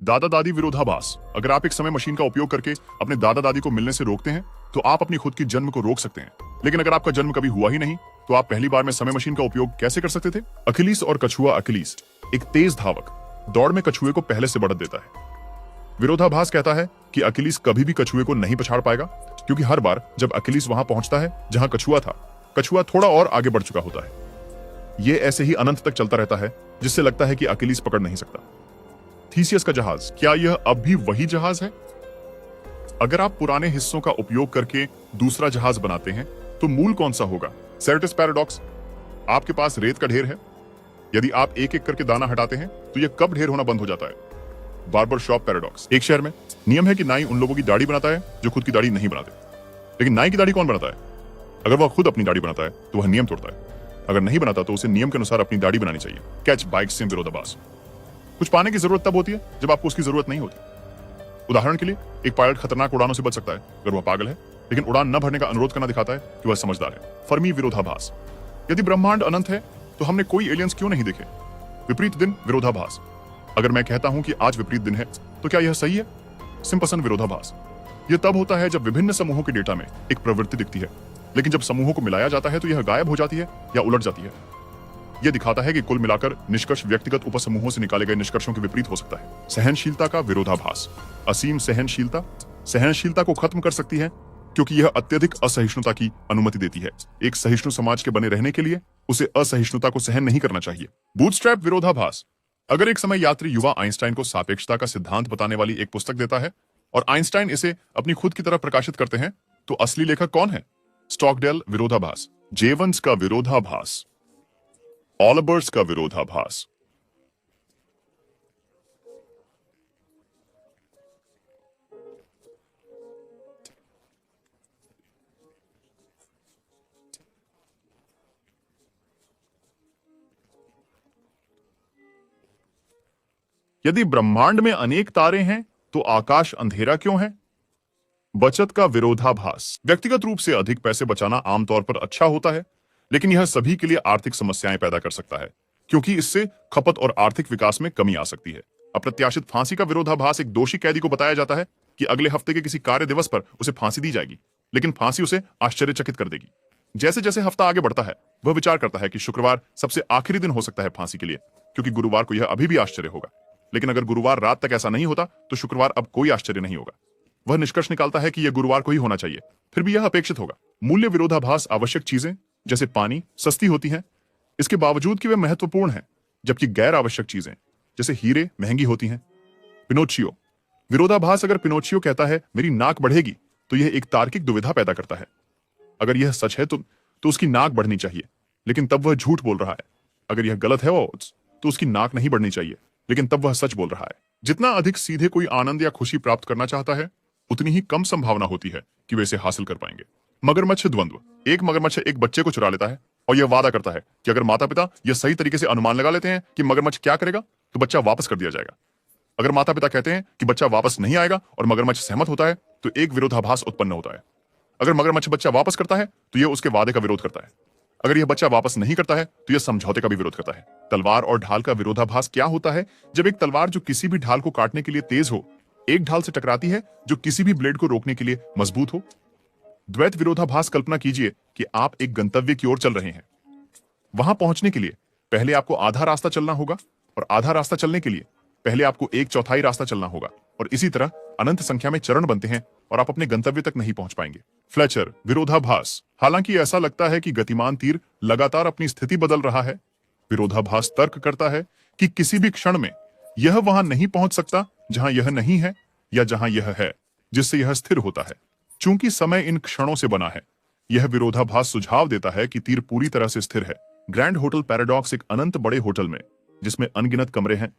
दादा दादी विरोधाभास। अगर आप एक समय मशीन का उपयोग करके अपने दादा दादी को मिलने से रोकते हैं तो आप अपनी खुद की जन्म को रोक सकते हैं, लेकिन अगर आपका जन्म कभी हुआ ही नहीं तो आप पहली बार में समय मशीन का उपयोग कैसे कर सकते थे? अखिलीस और कछुआ। अखिलीस एक तेज धावक, दौड़ में कछुए को पहले से बढ़त देता है। विरोधाभास कहता है कि अखिलीस कभी भी कछुए को नहीं पछाड़ पाएगा, क्योंकि हर बार जब अखिलीस वहां पहुंचता है जहां कछुआ था, कछुआ थोड़ा और आगे बढ़ चुका होता है। यह ऐसे ही अनंत तक चलता रहता है, जिससे लगता है कि अखिलीस पकड़ नहीं सकता। थीसियस का जहाज, क्या यह अब भी वही जहाज है? अगर आप पुराने हिस्सों का उपयोग करके दूसरा जहाज बनाते हैं तो मूल कौन सा होगा? सेरेटिस पैराडॉक्स। आपके पास रेत का ढेर है, यदि आप एक एक करके दाना हटाते हैं तो यह कब ढेर होना बंद हो जाता है? Barber shop paradox. एक शहर में नियम है कि नाई उन लोगों की दाढ़ी बनाता है जो खुद की दाढ़ी नहीं बनाते, लेकिन नाई की दाढ़ी कौन बनाता है? अगर वह खुद अपनी दाढ़ी बनाता है तो वह नियम तोड़ता है, अगर नहीं बनाता तो उसे नियम के अनुसार अपनी दाढ़ी बनानी चाहिए। कैच बाइक से विरोधाभास। कुछ पाने की जरूरत तब होती है जब आपको उसकी जरूरत नहीं होती। उदाहरण के लिए, एक पायलट खतरनाक उड़ानों से बच सकता है अगर वह पागल है, लेकिन उड़ान न भरने का अनुरोध करना दिखाता है कि वह समझदार है। फर्मी विरोधाभास। यदि ब्रह्मांड अनंत है तो हमने कोई एलियंस क्यों नहीं देखे? विपरीत दिन विरोधाभास। अगर मैं कहता हूं कि आज विपरीत दिन है तो क्या यह सही है? सिम्पसन विरोधाभास। यह तब होता है जब विभिन्न समूहों के डेटा में एक प्रवृत्ति दिखती है, लेकिन जब समूहों को मिलाया जाता है तो यह गायब हो जाती है या उलट जाती है। यह दिखाता है कि कुल मिलाकर निष्कर्ष व्यक्तिगत उपसमूहों से निकाले गए निष्कर्षों के विपरीत हो सकता है। सहनशीलता का विरोधाभास। असीम सहनशीलता सहनशीलता को खत्म कर सकती है, क्योंकि यह अत्यधिक असहिष्णुता की अनुमति देती है। एक सहिष्णु समाज के बने रहने के लिए उसे असहिष्णुता को सहन नहीं करना चाहिए। बूटस्ट्रैप विरोधाभास। अगर एक समय यात्री युवा आइंस्टाइन को सापेक्षता का सिद्धांत बताने वाली एक पुस्तक देता है और आइंस्टाइन इसे अपनी खुद की तरह प्रकाशित करते हैं, तो असली लेखक कौन है? स्टॉकडेल विरोधाभास। जेवंस का विरोधाभास। ऑलिवर्स का विरोधाभास। यदि ब्रह्मांड में अनेक तारे हैं तो आकाश अंधेरा क्यों है? बचत का विरोधाभास। व्यक्तिगत रूप से अधिक पैसे बचाना आमतौर पर अच्छा होता है, लेकिन यह सभी के लिए आर्थिक समस्याएं पैदा कर सकता है, क्योंकि इससे खपत और आर्थिक विकास में कमी आ सकती है। अप्रत्याशित फांसी का विरोधाभास। एक दोषी कैदी को बताया जाता है कि अगले हफ्ते के किसी कार्य दिवस पर उसे फांसी दी जाएगी, लेकिन फांसी उसे आश्चर्यचकित कर देगी। जैसे जैसे हफ्ता आगे बढ़ता है, वह विचार करता है कि शुक्रवार सबसे आखिरी दिन हो सकता है फांसी के लिए, क्योंकि गुरुवार को यह अभी भी आश्चर्य होगा। लेकिन अगर गुरुवार रात तक ऐसा नहीं होता तो शुक्रवार अब कोई आश्चर्य नहीं होगा। वह निष्कर्ष निकालता है कि यह गुरुवार को ही होना चाहिए, फिर भी यह अपेक्षित होगा। मूल्य विरोधाभास। आवश्यक चीजें जैसे पानी सस्ती होती हैं, इसके बावजूद कि वे महत्वपूर्ण हैं, जबकि गैर आवश्यक चीजें जैसे हीरे महंगी होती हैं। पिनोचियो विरोधाभास। अगर पिनोचियो कहता है मेरी नाक बढ़ेगी तो यह एक तार्किक दुविधा पैदा करता है। अगर यह सच है तो उसकी नाक बढ़नी चाहिए, लेकिन तब वह झूठ बोल रहा है। अगर यह गलत है तो उसकी नाक नहीं बढ़नी चाहिए, लेकिन तब वह सच बोल रहा है। जितना अधिक सीधे कोई आनंद या खुशी प्राप्त करना चाहता है, उतनी ही कम संभावना होती है कि वे इसे हासिल कर पाएंगे। मगरमच्छ द्वंद्व। एक मगरमच्छ एक बच्चे को चुरा लेता है और यह वादा करता है कि अगर माता पिता यह सही तरीके से अनुमान लगा लेते हैं कि मगरमच्छ क्या करेगा तो बच्चा वापस कर दिया जाएगा। अगर माता पिता कहते हैं कि बच्चा वापस नहीं आएगा और मगरमच्छ सहमत होता है तो एक विरोधाभास उत्पन्न होता है। अगर मगरमच्छ बच्चा वापस करता है तो यह उसके वादे का विरोध करता है। अगर यह बच्चा वापस नहीं करता है तो यह समझौते का भी विरोध करता है। तलवार और ढाल का विरोधाभास। क्या होता है जब एक तलवार जो किसी भी ढाल को काटने के लिए तेज हो, एक ढाल से टकराती है जो किसी भी ब्लेड को रोकने के लिए मजबूत हो? द्वैत विरोधाभास। कल्पना कीजिए कि आप एक गंतव्य की ओर चल रहे हैं। वहां पहुंचने के लिए पहले आपको आधा रास्ता चलना होगा, और आधा रास्ता चलने के लिए पहले आपको एक चौथाई रास्ता चलना होगा, और इसी तरह अनंत संख्या में चरण बनते हैं और आप अपने गंतव्य तक नहीं पहुंच पाएंगे। फ्लेचर विरोधाभास। हालांकि ऐसा लगता है कि गतिमान तीर लगातार अपनी स्थिति बदल रहा है, विरोधाभास तर्क करता है कि किसी भी क्षण में यह वहां नहीं पहुंच सकता जहां यह नहीं है या जहां यह है, जिससे यह स्थिर होता है। चूंकि समय इन क्षणों से बना है, यह विरोधाभास सुझाव देता है कि तीर पूरी तरह से स्थिर है। Grand hotel paradox. एक अनंत बड़े होटल में जिसमें अनगिनत कमरे हैं,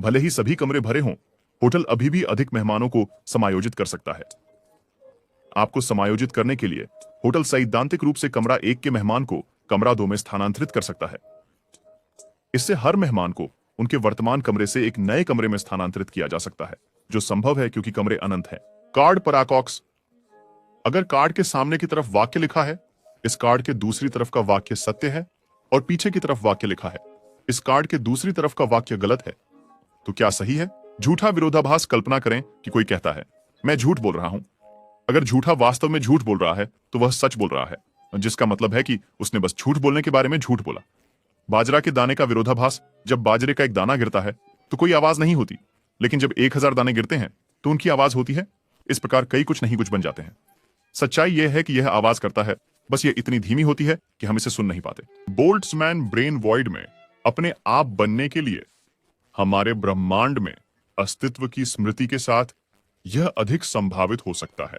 भले ही सभी कमरे भरे हों, होटल अभी भी अधिक मेहमानों को समायोजित कर सकता है। आपको समायोजित करने के लिए होटल सैद्धांतिक रूप से कमरा 1 के मेहमान को कमरा 2 में स्थानांतरित कर सकता है। इससे हर मेहमान को उनके वर्तमान कमरे से एक नए कमरे में स्थानांतरित किया जा सकता है, जो संभव है क्योंकि कमरे अनंत हैं। कार्ड पराकॉक्स। अगर कार्ड के सामने की तरफ वाक्य लिखा है, इस कार्ड के दूसरी तरफ का वाक्य सत्य है, और पीछे की तरफ वाक्य लिखा है, इस कार्ड के दूसरी तरफ का वाक्य गलत है, तो क्या सही है? झूठा विरोधाभास कल्पना करें कि कोई कहता है, मैं झूठ बोल रहा हूं। अगर झूठा वास्तव में झूठ बोल रहा है तो वह सच बोल रहा है, जिसका मतलब है कि उसने बस झूठ बोलने के बारे में झूठ बोला। बाजरा के दाने का विरोधाभास, जब बाजरे का एक दाना गिरता है तो कोई आवाज नहीं होती, लेकिन जब 1000 दाने गिरते हैं तो उनकी आवाज होती है। इस प्रकार कई कुछ नहीं कुछ बन जाते हैं। सच्चाई यह है कि यह आवाज करता है, बस यह इतनी धीमी होती है कि हम इसे सुन नहीं पाते। बोल्ट्जमैन ब्रेन वॉइड में अपने आप बनने के लिए हमारे ब्रह्मांड में अस्तित्व की स्मृति के साथ यह अधिक संभावित हो सकता है।